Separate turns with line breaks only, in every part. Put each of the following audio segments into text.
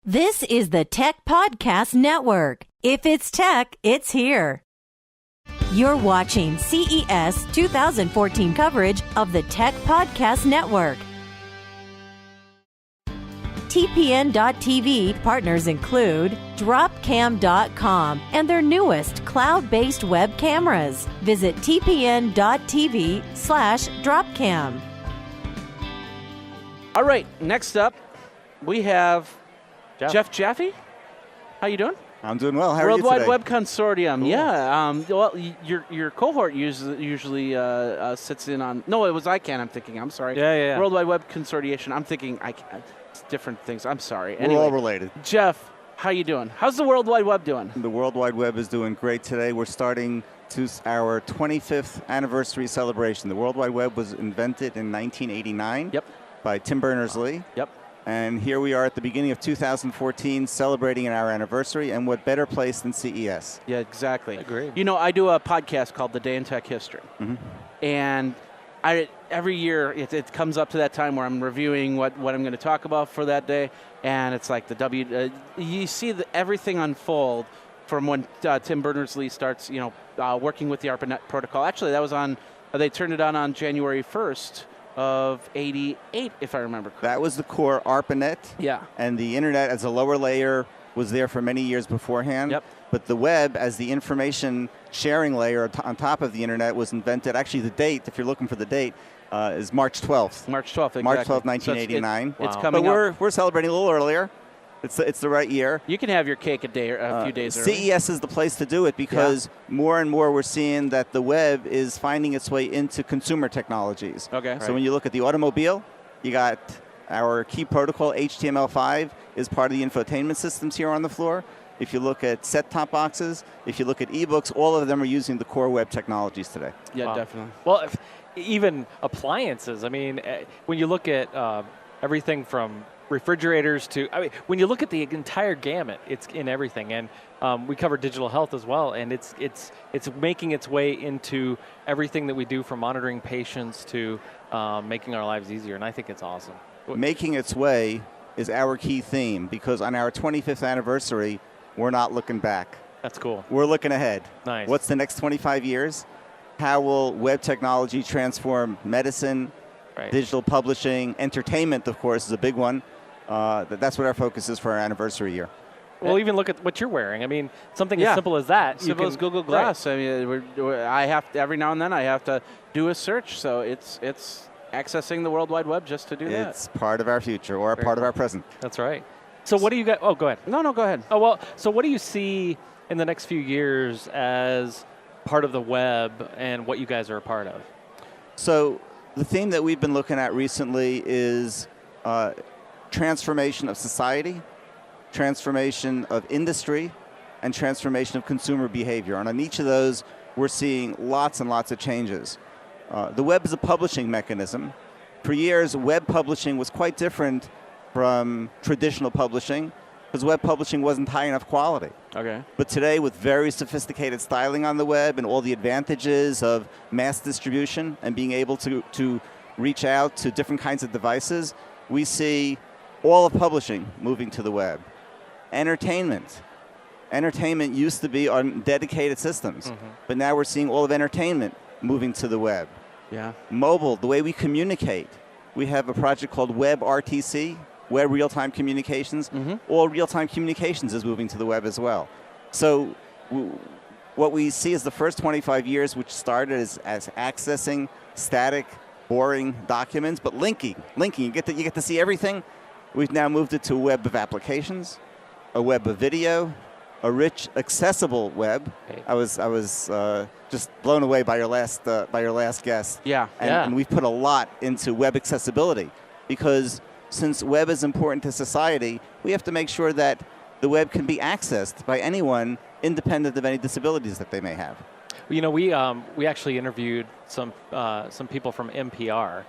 This is the Tech Podcast Network. If it's tech, it's here. You're watching CES 2014 coverage of the Tech Podcast Network. TPN.TV partners include Dropcam.com and their newest cloud-based web cameras. Visit TPN.TV/Dropcam.
All right, next up, we have Jeff Jaffe. How you doing?
I'm doing well. How are you today?
World Wide Web Consortium. Cool. Yeah. Well, your cohort usually sits in on. No, it was ICANN. I'm thinking. I'm sorry.
Yeah.
World Wide Web Consortium. I'm thinking it's different things. I'm sorry.
We're
anyway,
all related.
Jeff, how you doing? How's the World Wide Web doing?
The World Wide Web is doing great today. We're starting our 25th anniversary celebration. The World Wide Web was invented in 1989.
Yep.
By Tim Berners-Lee.
Yep.
And here we are at the beginning of 2014 celebrating our anniversary, and what better place than CES?
Yeah, exactly.
Agreed.
You know, I do a podcast called The Day in Tech History.
Mm-hmm.
And every year it comes up to that time where I'm reviewing what I'm going to talk about for that day, and it's like you see everything unfold from when Tim Berners-Lee starts, working with the ARPANET protocol. Actually, that was they turned it on January 1st. Of 88, if I remember correctly.
That was the core ARPANET.
Yeah.
And the internet as a lower layer was there for many years beforehand.
Yep.
But the web as the information sharing layer on top of the internet was invented. Actually, the date, if you're looking for the date, is March 12th.
March 12th, exactly.
March 12th, 1989.
So it's coming
but
up.
we're celebrating a little earlier. It's the right year.
You can have your cake a few days early.
CES is the place to do it because more and more we're seeing that the web is finding its way into consumer technologies.
Okay.
So when you look at the automobile, you got our key protocol, HTML5, is part of the infotainment systems here on the floor. If you look at set-top boxes, if you look at ebooks, all of them are using the core web technologies today.
Yeah, definitely.
Well, even appliances. I mean, when you look at everything from refrigerators when you look at the entire gamut, it's in everything. And we cover digital health as well, and it's making its way into everything that we do, from monitoring patients to making our lives easier, and I think it's awesome.
Making its way is our key theme, because on our 25th anniversary, we're not looking back.
That's cool.
We're looking ahead.
Nice.
What's the next 25 years? How will web technology transform medicine, digital publishing, entertainment, of course, is a big one. That's what our focus is for our anniversary year.
Well, even look at what you're wearing. I mean, something as simple as that.
Simple as Google Glass. Right. I mean, I have to, every now and then I have to do a search, so it's accessing the World Wide Web just to do that.
It's part of our future, or part of our present.
That's right. So what do you got? Oh, go ahead.
No, go ahead.
Oh, well, so what do you see in the next few years as part of the web and what you guys are a part of?
So the theme that we've been looking at recently is transformation of society, transformation of industry, and transformation of consumer behavior. And on each of those, we're seeing lots and lots of changes. The web is a publishing mechanism. For years, web publishing was quite different from traditional publishing, because web publishing wasn't high enough quality.
Okay.
But today, with very sophisticated styling on the web and all the advantages of mass distribution and being able to reach out to different kinds of devices, we see all of publishing moving to the web. Entertainment used to be on dedicated systems, but now we're seeing all of entertainment moving to the web.
Yeah.
Mobile, the way we communicate. We have a project called WebRTC, Web Real-Time Communications. All real-time communications is moving to the web as well. So what we see is the first 25 years, which started as accessing static, boring documents, but linking. You get to see everything. We've now moved it to a web of applications, a web of video, a rich, accessible web.
Okay.
I was just blown away by your last guest.
Yeah.
And we've put a lot into web accessibility, because since web is important to society, we have to make sure that the web can be accessed by anyone, independent of any disabilities that they may have.
You know, we actually interviewed some people from NPR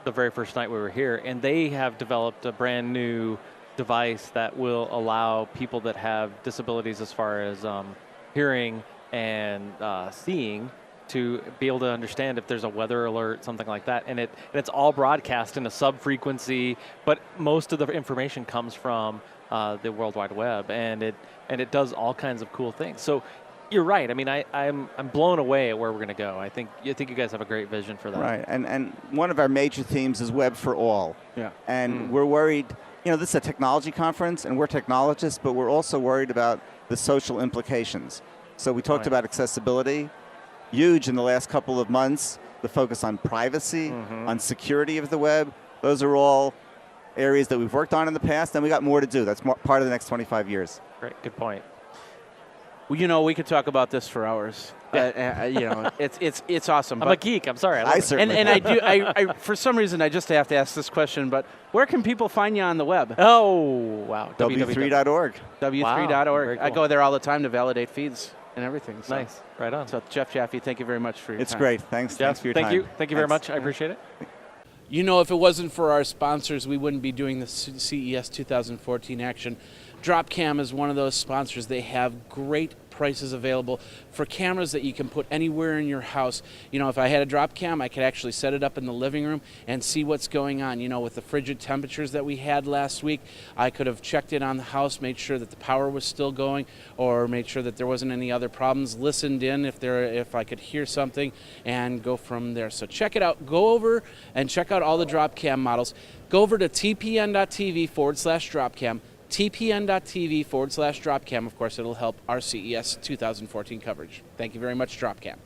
the very first night we were here, and they have developed a brand new device that will allow people that have disabilities as far as hearing and seeing to be able to understand if there's a weather alert, something like that. And it's all broadcast in a sub-frequency, but most of the information comes from the World Wide Web, and it does all kinds of cool things. So you're right. I mean, I'm blown away at where we're going to go. I think you guys have a great vision for that.
Right, and one of our major themes is Web for All.
Yeah.
And we're worried, this is a technology conference, and we're technologists, but we're also worried about the social implications. So we talked about accessibility, huge in the last couple of months, the focus on privacy, on security of the web. Those are all areas that we've worked on in the past, and we got more to do. That's part of the next 25 years.
Great, good point.
Well, we could talk about this for hours.
Yeah.
It's awesome.
I'm a geek. I'm sorry. I love it.
certainly
And I do. I for some reason I just have to ask this question. But where can people find you on the web?
Oh, wow.
W3.org.
W3.org.
Very cool.
I go there all the time to validate feeds and everything. So.
Nice. Right on.
So Jeff Jaffe, thank you very much for your time.
It's great. Thanks.
Jeff,
Thanks for your time.
thank you. Thank you very
Thanks.
much. I appreciate it.
If it wasn't for our sponsors, we wouldn't be doing the CES 2014 action. Dropcam is one of those sponsors. They have great prices available for cameras that you can put anywhere in your house. If I had a Dropcam, I could actually set it up in the living room and see what's going on. With the frigid temperatures that we had last week, I could have checked in on the house, made sure that the power was still going, or made sure that there wasn't any other problems, listened in if I could hear something, and go from there. So check it out. Go over and check out all the Dropcam models. Go over to TPN.TV/Dropcam. TPN.TV/Dropcam. Of course, it'll help our CES 2014 coverage. Thank you very much, Dropcam.